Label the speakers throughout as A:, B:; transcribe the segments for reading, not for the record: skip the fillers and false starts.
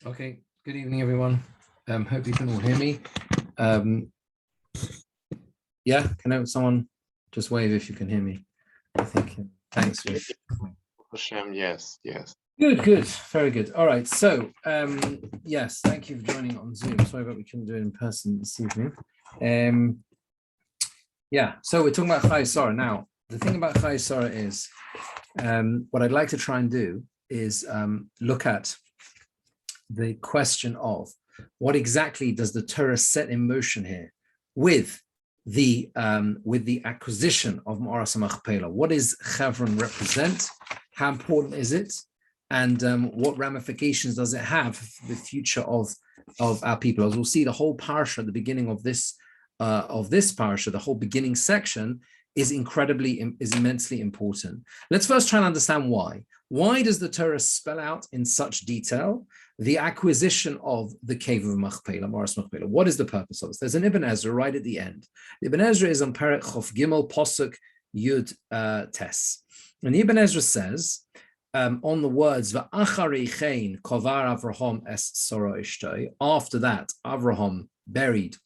A: Okay, good evening, everyone. Hope you can all hear me. Yeah, someone just wave if you can hear me? I think. Thanks.
B: Hashem, yes.
A: Good, very good. All right, so yes, thank you for joining on Zoom. Sorry about we couldn't do it in person this evening. Yeah, so we're talking about Chayei Sara. Now, the thing about Chayei Sara is, what I'd like to try and do is look at the question of what exactly does the Torah set in motion here with the acquisition of Ma'aras HaMachpelah. What does Chevron represent? How important is it? And what ramifications does it have for the future of our people? As we'll see, the whole parsha at the beginning of this parsha, the whole beginning section is immensely important. Let's first try and understand why. Why does the Torah spell out in such detail the acquisition of the cave of Machpelah, Ma'aras Machpelah? What is the purpose of this? There's an Ibn Ezra right at the end. The Ibn Ezra is on Perek Chof Gimel Posuk Yud Tes. And the Ibn Ezra says, on the words, V'acharei chein kovar Avraham es Sara ishtoi, after that, Avraham buried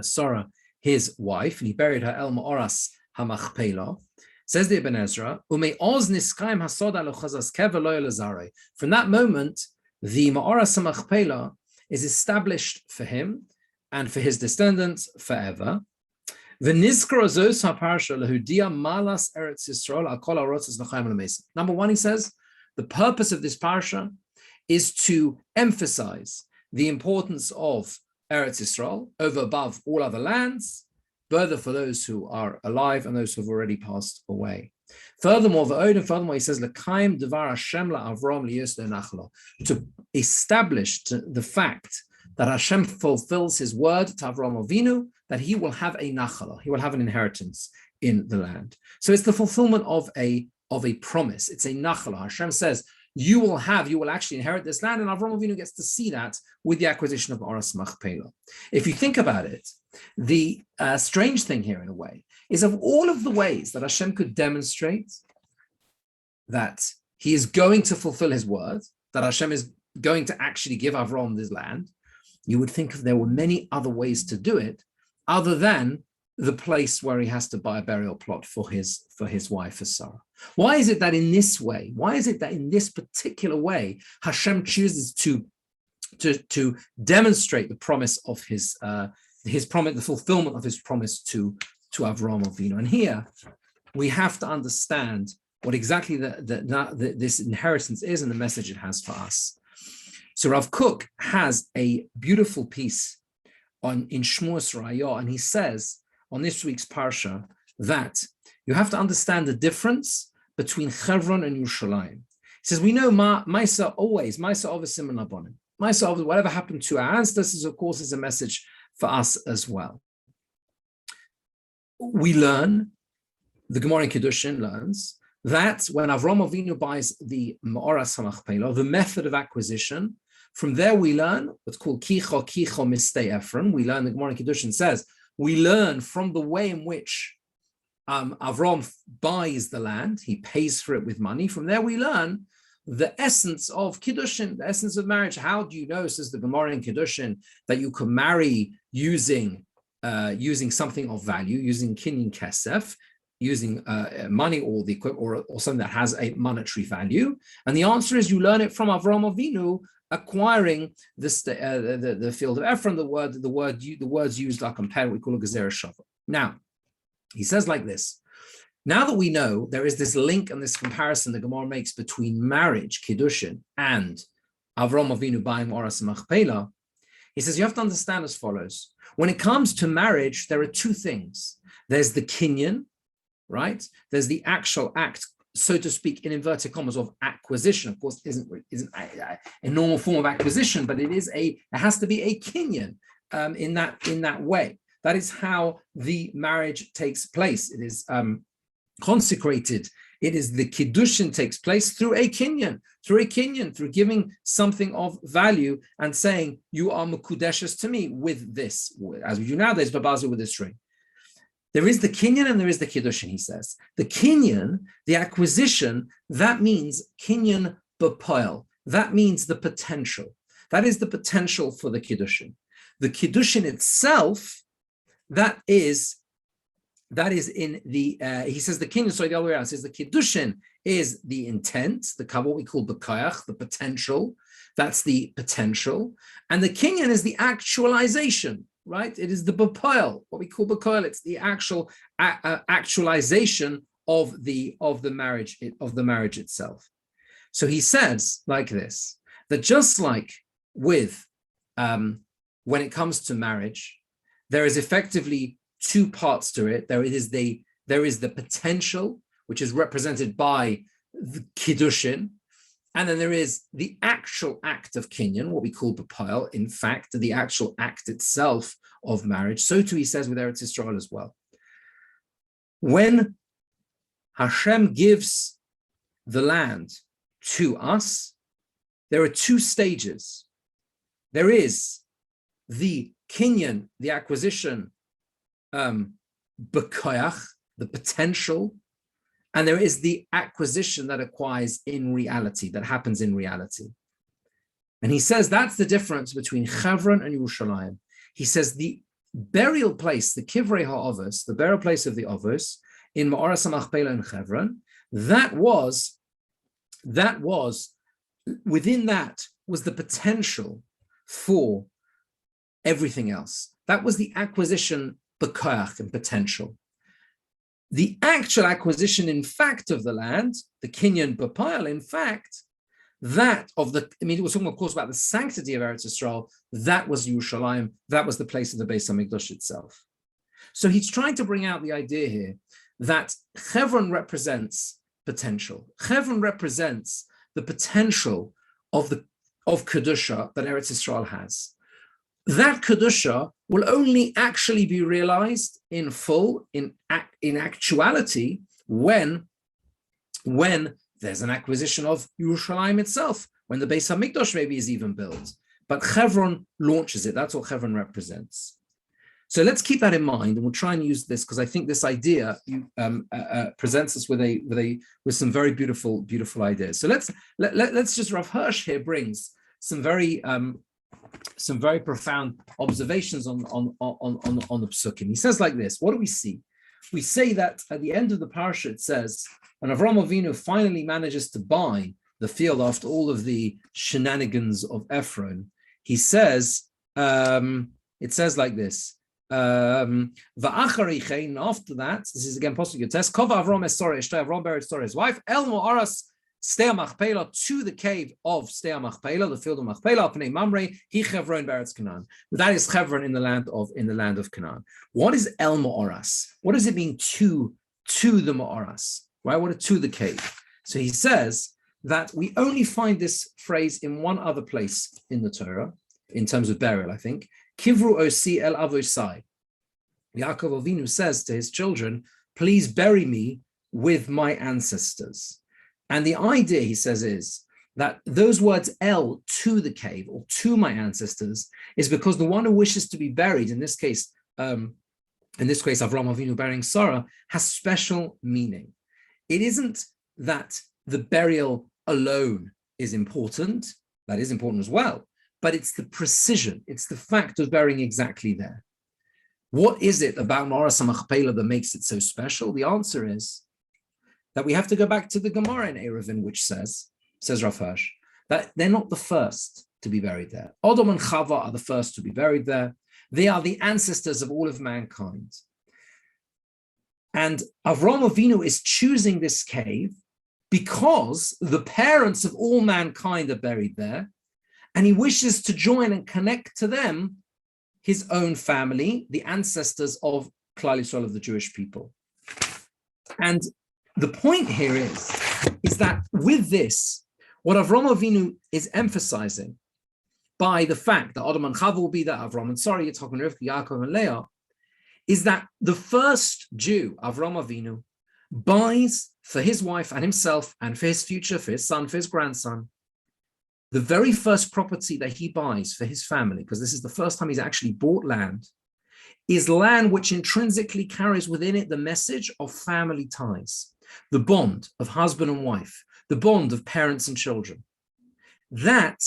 A: Sarah, his wife, and he buried her El Ma'aras HaMachpelah. Says the Ibn Ezra, from that moment, the Ma'aras HaMachpelah is established for him and for his descendants forever. Number one, he says, the purpose of this parsha is to emphasize the importance of Eretz Yisrael over above all other lands, further for those who are alive and those who have already passed away. Furthermore, he says, to establish the fact that Hashem fulfills his word to Avraham Avinu, that he will have a nachala, he will have an inheritance in the land. So it's the fulfillment of a promise. It's a nachala. Hashem says, you will actually inherit this land, and Avraham Avinu gets to see that with the acquisition of Ma'aras Machpelah. If you think about it, the strange thing here, in a way, is of all of the ways that Hashem could demonstrate that he is going to fulfill his word, that Hashem is going to actually give Avraham this land, you would think there were many other ways to do it, other than the place where he has to buy a burial plot for his wife, for Sarah. Why is it that in this way, in this particular way, Hashem chooses to demonstrate the promise of his promise, the fulfillment of his promise to Avraham Avinu? And here we have to understand what exactly this inheritance is and the message it has for us. So Rav Kook has a beautiful piece in Shmuas Raya, and he says on this week's parsha that you have to understand the difference between Chevron and Yerushalayim. He says, we know Ma'isa Ovesim and Abonim. Ma'isa, whatever happened to our ancestors, of course, is a message for us as well. We learn, the Gemara in Kiddushin learns, that when Avraham Avinu buys the Ma'aras HaMachpelah, the method of acquisition, from there we learn what's called Kicho Mistei Ephron. We learn, the Gemara in Kiddushin says, we learn from the way in which Avraham buys the land, he pays for it with money. From there we learn the essence of Kiddushin, the essence of marriage. How do you know, says the Gemara in Kiddushin, that you can marry using something of value, using kinyan kesef, using money or the equipment or something that has a monetary value? And the answer is you learn it from Avraham Avinu acquiring the field of Ephron. The words used are compared, we call it Gezerah Shava. Now, he says like this: now that we know there is this link and this comparison the Gemara makes between marriage, Kiddushin, and Avraham Avinu buying Ma'aras Machpelah, he says you have to understand as follows. When it comes to marriage, there are two things. There's the kinyan, right? There's the actual act, so to speak, in inverted commas, of acquisition. Of course, isn't a normal form of acquisition, but it has to be a kinyan in that way. That is how the marriage takes place. It is consecrated. It is the kiddushin takes place through a kinyan, through giving something of value and saying, you are mekudeshes to me with this, as we do nowadays, babazu with this ring. There is the kinyan and there is the kiddushin, he says. The kinyan, the acquisition, that means kinyan b'poel. That means the potential. That is the potential for the Kiddushin. The Kiddushin itself, that is in the, he says the Kinyan, sorry, the other way around, says the Kiddushin is the intent, what we call the koyach, the potential. That's the potential. And the Kinyan is the actualization, right? It is the b'poel, what we call b'poel. It's the actual actualization of the marriage itself. So he says like this, that just like with when it comes to marriage, there is effectively two parts to it. There is the potential, which is represented by the kiddushin, and then there is the actual act of kinyan, what we call b'poel, in fact, the actual act itself of marriage. So too, he says with Eretz Yisrael as well. When Hashem gives the land to us, there are two stages. There is the kinyan, the acquisition, b'koyach, the potential, and there is the acquisition that acquires in reality, that happens in reality. And he says that's the difference between Chevron and Yerushalayim. He says the burial place, the kivrei ha'avos, the burial place of the avos in Ma'oras HaMachpelah and Chevron, that was within that was the potential for everything else. That was the acquisition, b'koyach, and potential. The actual acquisition, in fact, of the land, the kinyan b'poel, in fact, it was talking, of course, about the sanctity of Eretz Yisrael. That was Yerushalayim. That was the place of the Beis HaMikdash itself. So he's trying to bring out the idea here that Chevron represents potential. Chevron represents the potential of Kedusha that Eretz Yisrael has. That Kedusha will only actually be realized in full, in actuality, when there's an acquisition of Yerushalayim itself, when the Beis HaMikdash maybe is even built. But Chevron launches it. That's what Chevron represents. So let's keep that in mind, and we'll try and use this because I think this idea presents us with some very beautiful ideas. So let's just, Rav Hirsch here brings some very profound observations on the psukim. He says like this: what do we see? We say that at the end of the parsha it says, when Avraham Avinu finally manages to buy the field after all of the shenanigans of Ephron, he says, it says like this. After that, this is again Pasuk Yotes, Kova Avram es Sarah, Eshtay Avram buried Sarah's wife, El Mo'aras Stei Machpelah, to the cave of Stei Machpelah, the field of Machpelah, Pnei Mamre, He Chevron Beretz Canaan. That is Chevron in the land of Canaan. What is El Mo'aras? What does it mean to the Mo'aras? Right? What to the cave? So he says that we only find this phrase in one other place in the Torah, in terms of burial, I think. Kivru osi el avosai. Yaakov Avinu says to his children, please bury me with my ancestors. And the idea, he says, is that those words el, to the cave, or to my ancestors, is because the one who wishes to be buried, in this case Avraham Avinu burying Sarah, has special meaning. It isn't that the burial alone is important, that is important as well, but it's the precision, it's the fact of burying exactly there. What is it about Ma'oras HaMachpelah that makes it so special? The answer is that we have to go back to the Gemara in Eruvin, which says Rav Hirsch, that they're not the first to be buried there. Adam and Chava are the first to be buried there. They are the ancestors of all of mankind. And Avraham Avinu is choosing this cave because the parents of all mankind are buried there, and he wishes to join and connect to them his own family, the ancestors of Klal Yisrael, of the Jewish people. And the point here is that with this, what Avraham Avinu is emphasizing by the fact that Adam and Chava will be there, Avraham and Sarah, Yitzchak and Rivka, Yaakov and Leah, is that the first Jew, Avraham Avinu, buys for his wife and himself and for his future, for his son, for his grandson, the very first property that he buys for his family, because this is the first time he's actually bought land, is land which intrinsically carries within it the message of family ties, the bond of husband and wife, the bond of parents and children. That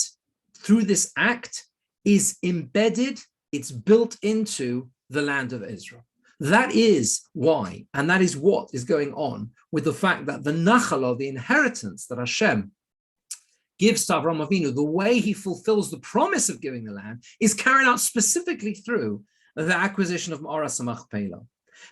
A: through this act is embedded, it's built into the land of Israel. That is why, and that is what is going on with the fact that the nachal, the inheritance that Hashem gives to Avraham Avinu, the way he fulfills the promise of giving the land, is carried out specifically through the acquisition of Ma'aras Machpelah.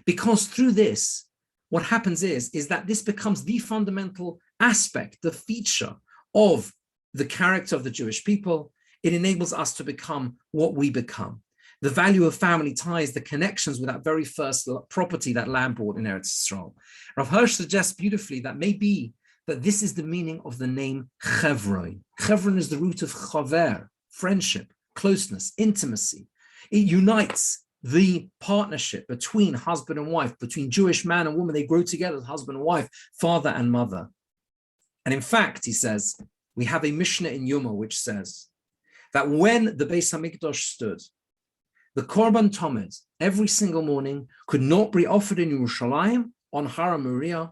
A: Because through this, what happens is that this becomes the fundamental aspect, the feature of the character of the Jewish people. It enables us to become what we become. The value of family ties, the connections with that very first property that land bought in Eretz Yisrael. Rav Hirsch suggests beautifully that maybe that this is the meaning of the name Chevron. Chevron is the root of chaver, friendship, closeness, intimacy. It unites the partnership between husband and wife, between Jewish man and woman. They grow together as husband and wife, father and mother. And in fact, he says, we have a Mishnah in Yoma which says that when the Beis HaMikdash stood, the Korban Tomed, every single morning, could not be offered in Yerushalayim on Har HaMoriah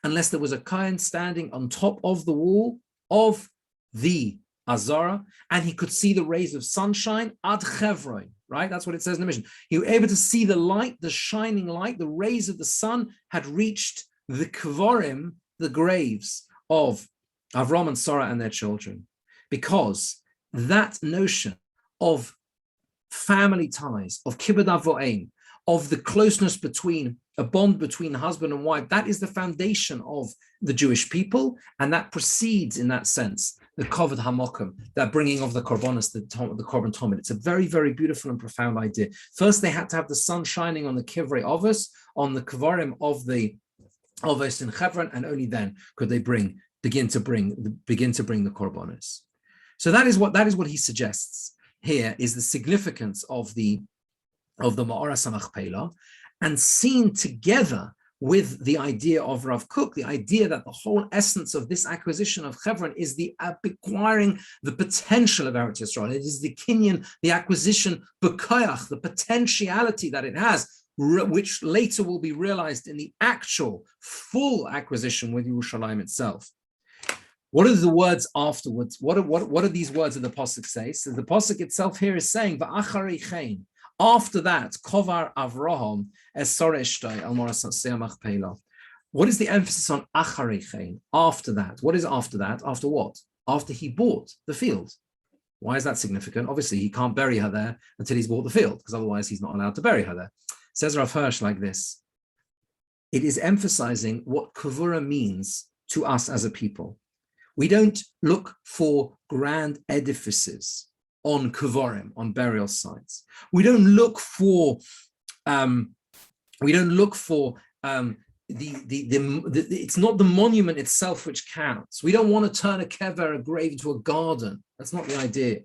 A: unless there was a Kohen standing on top of the wall of the Azara, and he could see the rays of sunshine ad Chevron, right? That's what it says in the mission. He was able to see the light, the shining light, the rays of the sun had reached the Kvorim, the graves of Avram and Sarah and their children, because that notion of family ties, of kibbud avo'im, of the closeness between a bond between husband and wife, that is the foundation of the Jewish people, and that precedes, in that sense, the kovod hamokum, that bringing of the korbanos, the korban tomid. It's a very, very beautiful and profound idea. First, they had to have the sun shining on the kivrei avos, on the kvarim of the avos in Chevron, and only then could they begin to bring the korbanos. So that is what he suggests here, is the significance of the Ma'aras Machpelah, and seen together with the idea of Rav Kook, the idea that the whole essence of this acquisition of Chevron is the acquiring the potential of Eretz Yisrael. It is the kinyan, the acquisition, b'koyach, the potentiality that it has, which later will be realized in the actual full acquisition with Yerushalayim itself. What are the words afterwards? What are these words that the Pasuk says? So the Pasuk itself here is saying, V'acharei chen. After that, Kovar Avraham es Soreshtai al Morasasea Machpelah. What is the emphasis on Acharei chen? After that. What is after that? After what? After he bought the field. Why is that significant? Obviously, he can't bury her there until he's bought the field, because otherwise he's not allowed to bury her there. Says Rav Hirsch like this. It is emphasizing what Kavura means to us as a people. We don't look for grand edifices on Kavorim, on burial sites. We don't look for it's not the monument itself which counts. We don't want to turn a kever, a grave, into a garden. That's not the idea.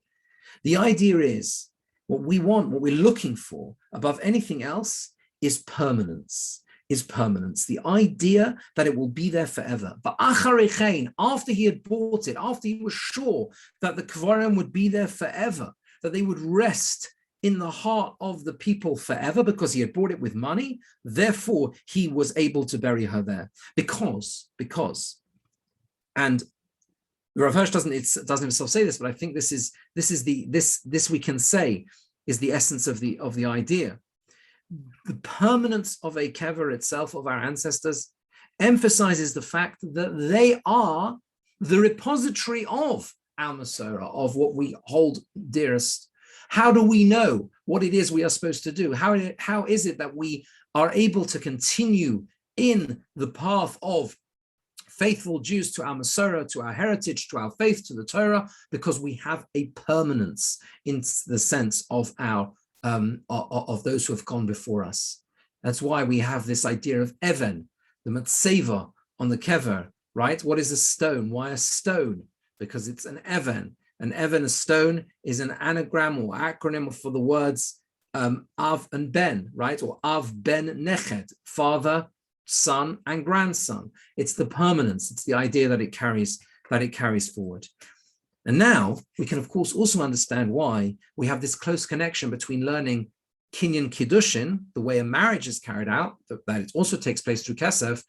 A: The idea is what we want, what we're looking for above anything else is permanence. The idea that it will be there forever. But after he had bought it, after he was sure that the Kvarim would be there forever, that they would rest in the heart of the people forever, because he had bought it with money, therefore he was able to bury her there. Because, and Rav Hirsch doesn't himself say this, but I think this we can say is the essence of the idea. The permanence of a kever itself, of our ancestors, emphasizes the fact that they are the repository of our Masorah, of what we hold dearest. How do we know what it is we are supposed to do? How is it that we are able to continue in the path of faithful Jews to our Masorah, to our heritage, to our faith, to the Torah? Because we have a permanence in the sense of our of those who have gone before us. That's why we have this idea of Even, the Matseva on the kever, right? What is a stone? Why a stone? Because it's an Even. An Even, a stone, is an anagram or acronym for the words Av and Ben, right? Or Av Ben Nechet, father, son, and grandson. It's the permanence. It's the idea that it carries forward. And now we can, of course, also understand why we have this close connection between learning Kinyan Kiddushin, the way a marriage is carried out, that it also takes place through Kesef,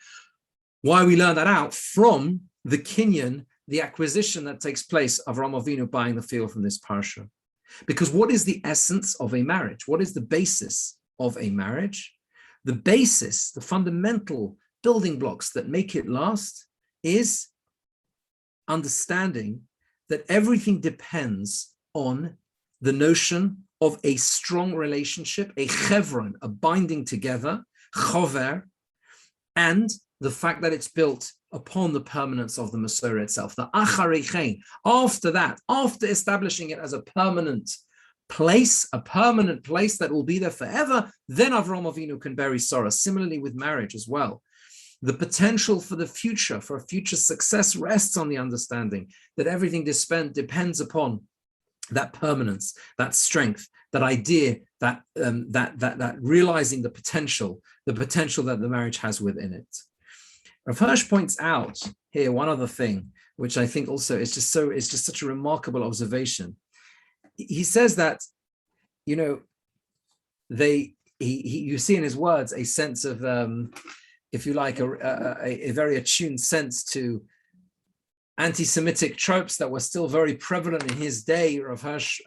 A: why we learn that out from the Kinyan the acquisition that takes place of Avraham Avinu buying the field from this parsha. Because what is the essence of a marriage? What is the basis of a marriage? The basis, the fundamental building blocks that make it last is understanding that everything depends on the notion of a strong relationship, a chevron, a binding together, chover, and the fact that it's built upon the permanence of the Masorah itself. The acharechein, after that, after establishing it as a permanent place that will be there forever, then Avraham Avinu can bury Sarah. Similarly with marriage as well. The potential for the future, for future success, rests on the understanding that everything depends upon that permanence, that strength, that idea, that realizing the potential that the marriage has within it. Rav Hirsch points out here one other thing, which I think also is just such a remarkable observation. He says that, you see in his words a sense of, if you like, a very attuned sense to anti-Semitic tropes that were still very prevalent in his day. Rav Hirsch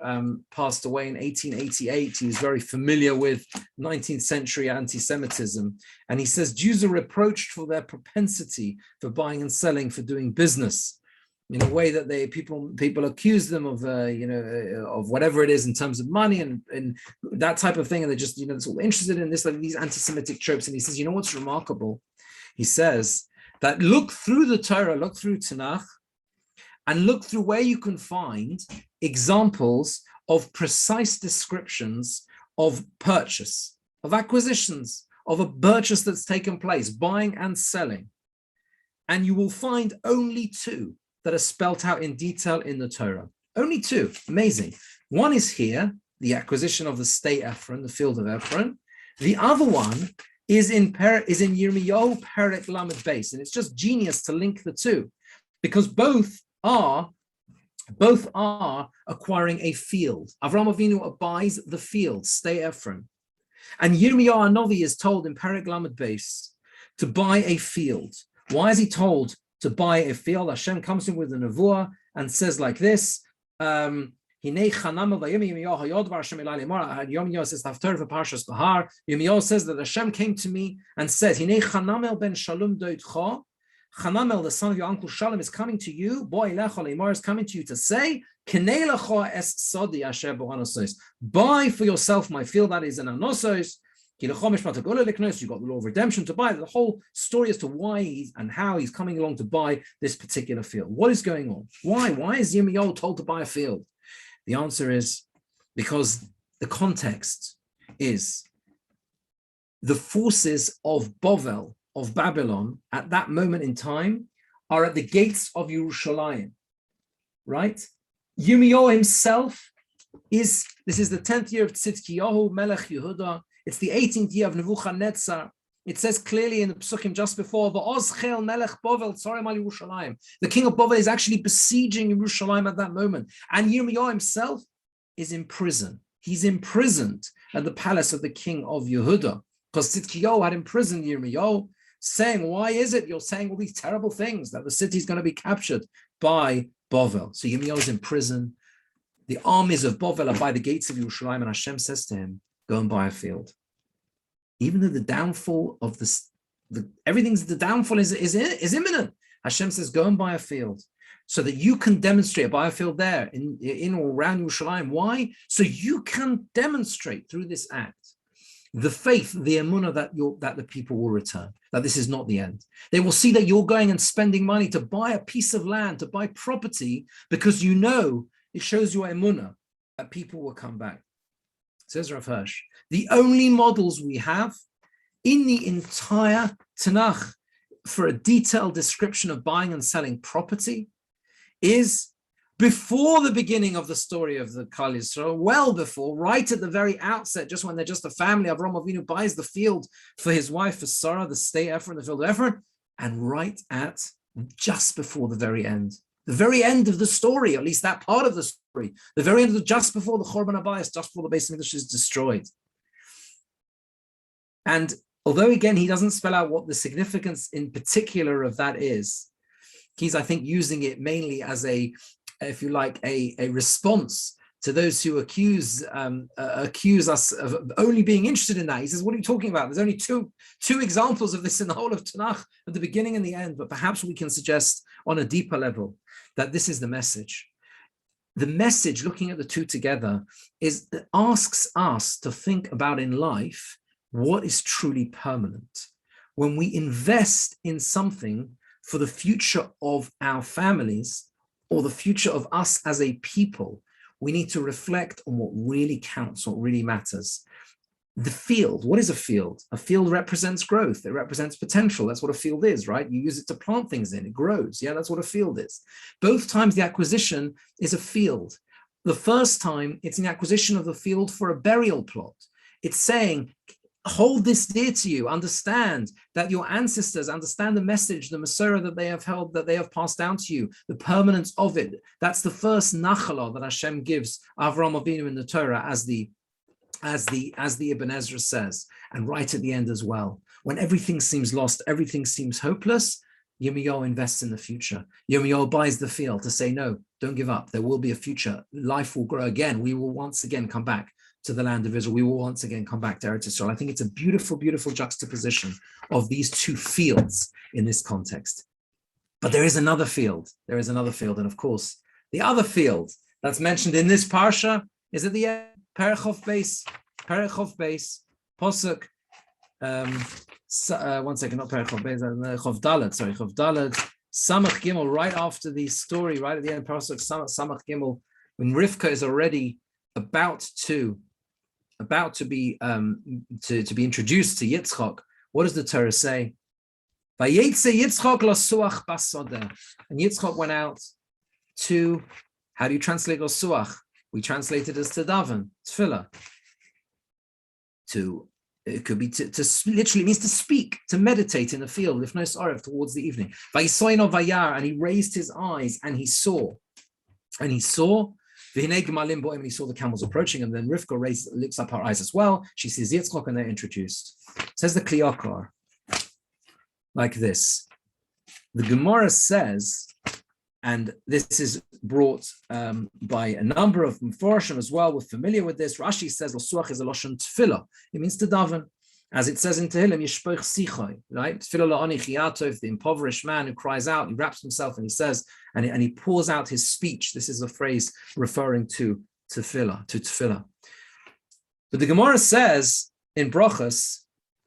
A: passed away in 1888. He was very familiar with 19th century anti-Semitism. And he says Jews are reproached for their propensity for buying and selling, for doing business, in a way that people accuse them of of whatever it is in terms of money and that type of thing, and they're just they're all interested in this, like these anti-Semitic tropes. And he says, what's remarkable? He says that look through the Torah, look through Tanakh, and look through where you can find examples of precise descriptions of purchase, of acquisitions, of a purchase that's taken place, buying and selling, and you will find only two that are spelt out in detail in the Torah. Only two. Amazing. One is here, the acquisition of the state Ephron, the field of Ephron. The other one is in Yirmiyahu Perek Lamed Beis, and it's just genius to link the two, because both are acquiring a field. Avraham Avinu buys the field, state Ephron, and Yirmiyahu Hanavi is told in Perek Lamed Beis to buy a field. Why is he told to buy a field? Hashem comes in with a nevuah and says like this. Yirmiyahu says, Yirmiyahu says that Hashem came to me and said, Chanamel ben Shalom doitcha, Chanamel, the son of your uncle Shalom, is coming to you. Boy Lecha is coming to you to say, buy for yourself my field that is in Anosos. You got the law of redemption to buy. The whole story as to why and how he's coming along to buy this particular field. What is going on? Why? Why is Yirmiyahu told to buy a field? The answer is because the context is the forces of Bovel, of Babylon, at that moment in time, are at the gates of Yerushalayim, right? Yirmiyahu himself this is the 10th year of Tzidkiyahu, Melech Yehuda. It's the 18th year of Nebuchadnezzar. It says clearly in the Psukim just before, V'ozchel Melech Bovel Tzorim al Yerushalayim. The king of Bovel is actually besieging Yerushalayim at that moment. And Yirmiyahu himself is in prison. He's imprisoned at the palace of the king of Yehuda, because Tzidkiyahu had imprisoned Yirmiyahu, saying, why is it you're saying all these terrible things, that the city is going to be captured by Bovel? So Yirmiyahu is in prison. The armies of Bovel are by the gates of Yerushalayim, and Hashem says to him, go and buy a field. Even though the downfall of the downfall is imminent, Hashem says, go and buy a field, so that you can demonstrate, buy a field there in or around Yerushalayim. Why? So you can demonstrate through this act the faith, the emunah that the people will return, that this is not the end. They will see that you're going and spending money to buy a piece of land, to buy property, because it shows your emunah that people will come back. Says Rav Hirsch, the only models we have in the entire Tanakh for a detailed description of buying and selling property is before the beginning of the story of the Klal Yisrael, well before, right at the very outset, just when they're just a family. Avraham Avinu buys the field for his wife, for Sarah, the state Ephron, the field of Ephron, and right at just before the very end of the story, at least that part of the story, the very end of just before the Chorban Habayis, just before the Beis Hamikdash is destroyed. And although again he doesn't spell out what the significance in particular of that is, He's, I think, using it mainly as a, if you like, a response to those who accuse us of only being interested in that. He says, what are you talking about? There's only two examples of this in the whole of Tanakh, at the beginning and the end, but perhaps we can suggest on a deeper level that this is the message. The message, looking at the two together, asks us to think about in life what is truly permanent. When we invest in something for the future of our families or the future of us as a people, we need to reflect on what really counts, what really matters. The field, what is a field? A field represents growth. It represents potential. That's what a field is, right? You use it to plant things in, it grows. Yeah, that's what a field is. Both times the acquisition is a field. The first time it's an acquisition of the field for a burial plot. It's saying, hold this dear to you, understand that your ancestors understand the message, the Masorah that they have held, that they have passed down to you, the permanence of it. That's the first nachala that Hashem gives Avraham Avinu in the Torah, as the Ibn Ezra says, and right at the end as well. When everything seems lost, everything seems hopeless, Yirmiyahu invests in the future. Yirmiyahu buys the field to say, no, don't give up. There will be a future. Life will grow again. We will once again come back to the land of Israel. We will once again come back to Eretz Yisrael. I think it's a beautiful, beautiful juxtaposition of these two fields in this context. But there is another field. There is another field. And of course, the other field that's mentioned in this Parsha is at the end, Perechov base, Posuk, one second, not Perechov base, Chov Dalet, Samach Gimel, right after the story, right at the end, Posuk Samach Gimel, when Rivka is already about to be introduced to Yitzchak. What does the Torah say? Vayetze Yitzchak lasuach basodeh, and Yitzchak went out to, how do you translate lasuach? We translate it as to daven, tefillah. It could be to literally means to speak, to meditate in the field, if no sorrow, towards the evening. Vayisoino vayar, and he raised his eyes and he saw. And he saw the camels approaching, and then Rivka lifts up her eyes as well. She sees Yitzchak, and they're introduced. Says the Kliyakar like this. The Gemara says, and this is brought by a number of Mefarshim as well. We're familiar with this. Rashi says, "L'suach is a lashon tefillah." It means to daven, as it says in Tehillim, "Yishpoich sichai." Right? Tefillah la'ani chiyatov, the impoverished man who cries out, he wraps himself, and he says, and he pours out his speech. This is a phrase referring to tefillah. But the Gemara says in Brachos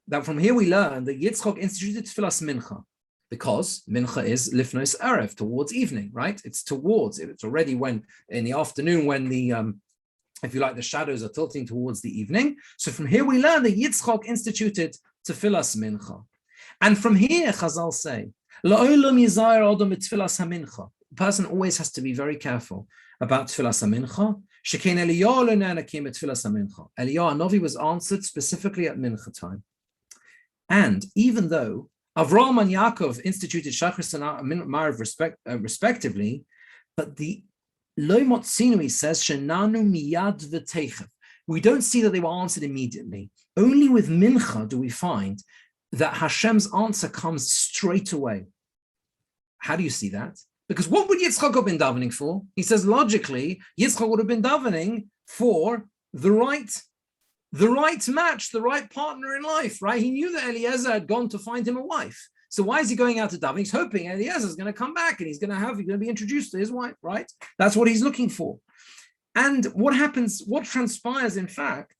A: that from here we learn that Yitzchak instituted tefillas mincha, because mincha is lifnos erev, towards evening, right? It's already when in the afternoon, when the if you like, the shadows are tilting towards the evening. So from here we learn that Yitzchak instituted tefillas mincha, and from here Chazal say, la'olam yizayir adam mitfilas hamincha. The person always has to be very careful about tefillas hamincha. Shekein Eliyahu lo na'anakim at tefillas hamincha. Eliyahu Novi was answered specifically at mincha time, and even though Avraham and Yaakov instituted Shachris and Marav respectively, but the Lo Motzinu says Shenanu miyad v'teichav. We don't see that they were answered immediately. Only with Mincha do we find that Hashem's answer comes straight away. How do you see that? Because what would Yitzchak have been davening for? He says logically, Yitzchak would have been davening for the right match, the right partner in life, right? He knew that Eliezer had gone to find him a wife. So why is he going out to daven? He's hoping Eliezer is going to come back and he's going to be introduced to his wife, right? That's what he's looking for. And what transpires, in fact,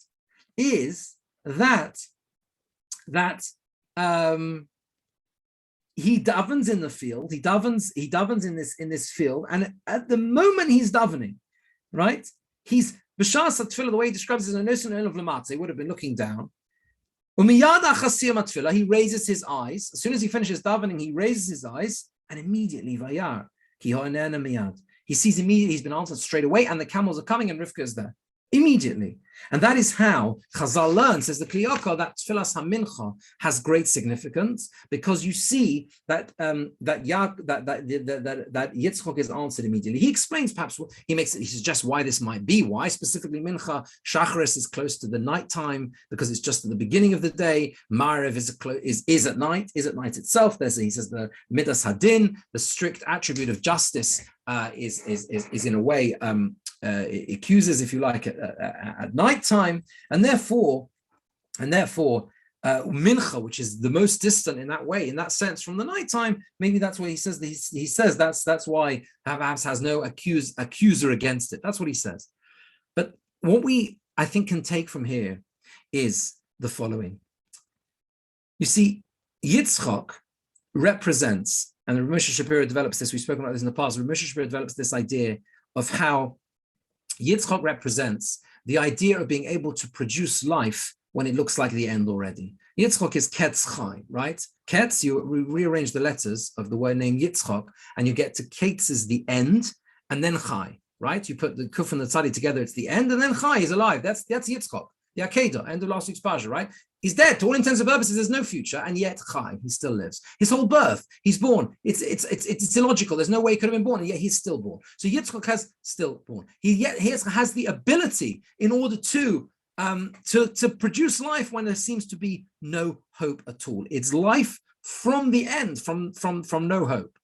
A: is that he davens in the field. He davens in this field, and at the moment he's davening, right? He's b'shas tefillah, the way he describes it, is a notion of lamatze. He would have been looking down. He raises his eyes. As soon as he finishes davening, he raises his eyes, and immediately vayar. He sees immediately he's been answered straight away, and the camels are coming, and Rivka is there. immediately. And that is how Chazal learns, says the Kli Yakar, that Tfilas HaMincha has great significance, because you see that that Yitzchok is answered immediately. He explains, perhaps he suggests why this might be. Why specifically Mincha? Shacharis is close to the nighttime because it's just at the beginning of the day. Ma'ariv is at night, is at night itself. He says the Midas Hadin, the strict attribute of justice, is in a way accuses, if you like, at night time, and therefore, mincha, which is the most distant in that way, in that sense, from the nighttime. Maybe that's why he says that's why perhaps has no accuser against it. That's what he says. But what I think can take from here is the following. You see, Yitzchak represents, and Rabbi Moshe Shapiro develops this. We've spoken about this in the past. Rabbi Moshe Shapiro develops this idea of how Yitzchak represents the idea of being able to produce life when it looks like the end already. Yitzchak is Ketz Chai, right? Ketz, you rearrange the letters of the word name Yitzchak, and you get to Ketz is the end, and then Chai, right? You put the Kuf and the Tzadi together, it's the end, and then Chai is alive. That's Yitzchak, the Akedah, end of last week's Parsha, right? He's dead. To all intents and purposes, there's no future, and yet Chai, he still lives. His whole birth, he's born. It's illogical. There's no way he could have been born, and yet he's still born. So Yitzchak has still born. He has the ability in order to produce life when there seems to be no hope at all. It's life from the end, from no hope.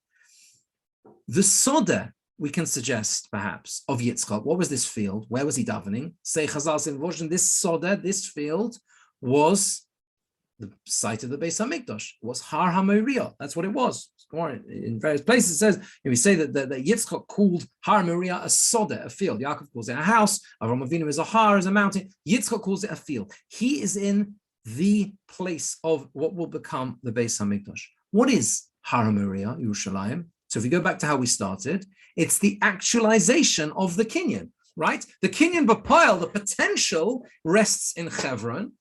A: The Soda, we can suggest, perhaps, of Yitzchak. What was this field? Where was he davening? Say Chazal in this Soda, this field, was the site of the Beis Hamikdash, was Har HaMoriah. That's what it was. In various places it says, we say that Yitzchak called Har HaMoriah a Soda, a field. Yaakov calls it a house. Avraham Avinu is a Har, is a mountain. Yitzchak calls it a field. He is in the place of what will become the Beis Hamikdash. What is Har HaMoriah, Yerushalayim? So if we go back to how we started, it's the actualization of the Kinyan, right? The Kinyan B'Poel, the potential, rests in Chevron.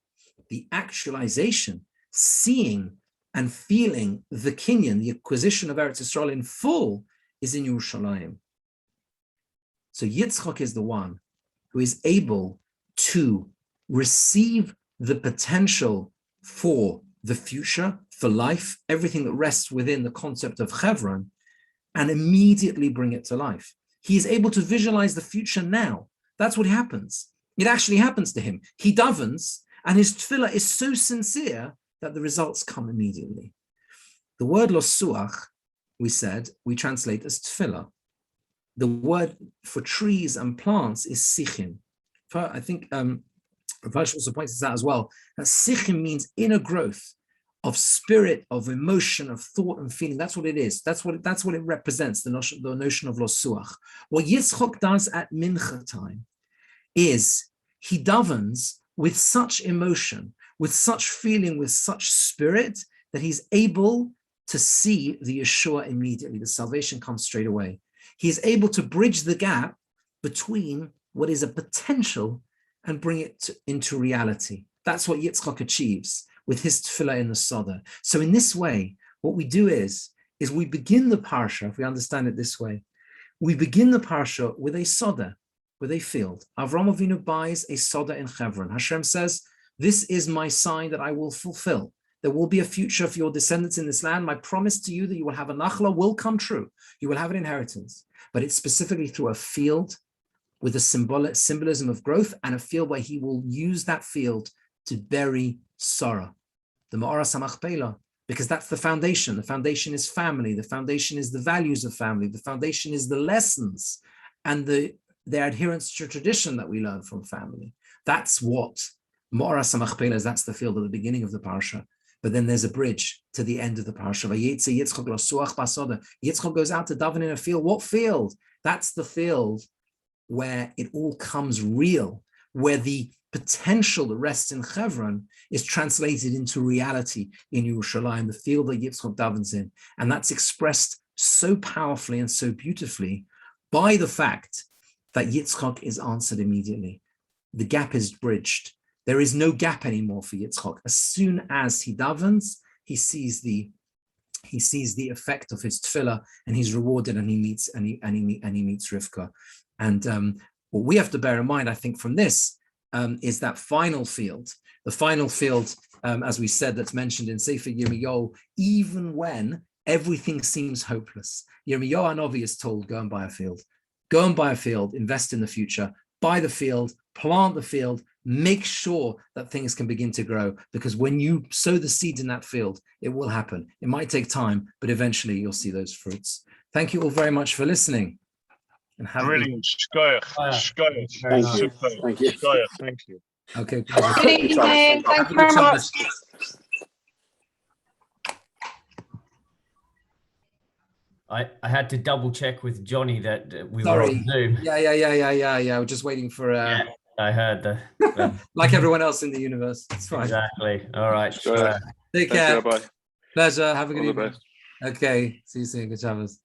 A: The actualization, seeing and feeling the Kinyan, the acquisition of Eretz Yisrael in full, is in Yerushalayim. So Yitzchak is the one who is able to receive the potential for the future, for life, everything that rests within the concept of Chevron, and immediately bring it to life. He is able to visualize the future now. That's what happens. It actually happens to him. He davens, and his tefillah is so sincere that the results come immediately. The word losuach, we translate as tefillah. The word for trees and plants is sichim. I think Parsha also points this out as well, that sichim means inner growth of spirit, of emotion, of thought and feeling. That's what it is. That's what it represents, the notion of losuach. What Yitzchok does at mincha time is he davens with such emotion, with such feeling, with such spirit, that he's able to see the Yeshua immediately. The salvation comes straight away. He is able to bridge the gap between what is a potential and bring it into reality. That's what Yitzchak achieves with his tefillah in the Soda. So in this way, what we do is we begin the Parsha, if we understand it this way, we begin the Parsha with a Soda, with a field. Avraham Avinu buys a Soda in Chevron. Hashem says, this is my sign that I will fulfill. There will be a future for your descendants in this land. My promise to you that you will have a nachla will come true. You will have an inheritance. But it's specifically through a field with a symbolism of growth, and a field where he will use that field to bury Sarah, the Ma'oras HaMachpelah, because that's the foundation. The foundation is family. The foundation is the values of family. The foundation is the lessons and their adherence to tradition that we learn from family. That's what Ma'oras HaMachpelah is. That's the field at the beginning of the Parsha. But then there's a bridge to the end of the Parsha. Yitzchak goes out to daven in a field. What field? That's the field where it all comes real, where the potential that rests in Chevron is translated into reality in Yerushalayim, the field that Yitzchak davens in. And that's expressed so powerfully and so beautifully by the fact that Yitzchak is answered immediately. The gap is bridged. There is no gap anymore for Yitzchak. As soon as he davens, he sees the effect of his tefillah, and he's rewarded, and he meets Rivka. And what we have to bear in mind, I think, from this is that final field. The final field, as we said, that's mentioned in Sefer Yirmiyahu, even when everything seems hopeless. Yirmiyahu Hanavi is told, go and buy a field. Go and buy a field, invest in the future, buy the field, plant the field, make sure that things can begin to grow. Because when you sow the seeds in that field, it will happen. It might take time, but eventually you'll see those fruits. Thank you all very much for listening. And have
C: Brilliant. Shkoyach.
D: Thank you.
C: Super.
D: Thank you.
C: Shkoyach. Thank you.
A: Okay.
E: Good evening. Thank you very much.
F: I had to double check with Johnny that we were
A: Sorry.
F: on Zoom.
A: Yeah. We're just waiting for
F: Yeah, I heard the
A: like everyone else in the universe. It's fine.
F: exactly. All right.
D: Take
A: care.
D: care. Bye.
A: Pleasure. Have a good
D: All the
A: evening.
D: best.
A: Okay. See you soon. Good Shabbos.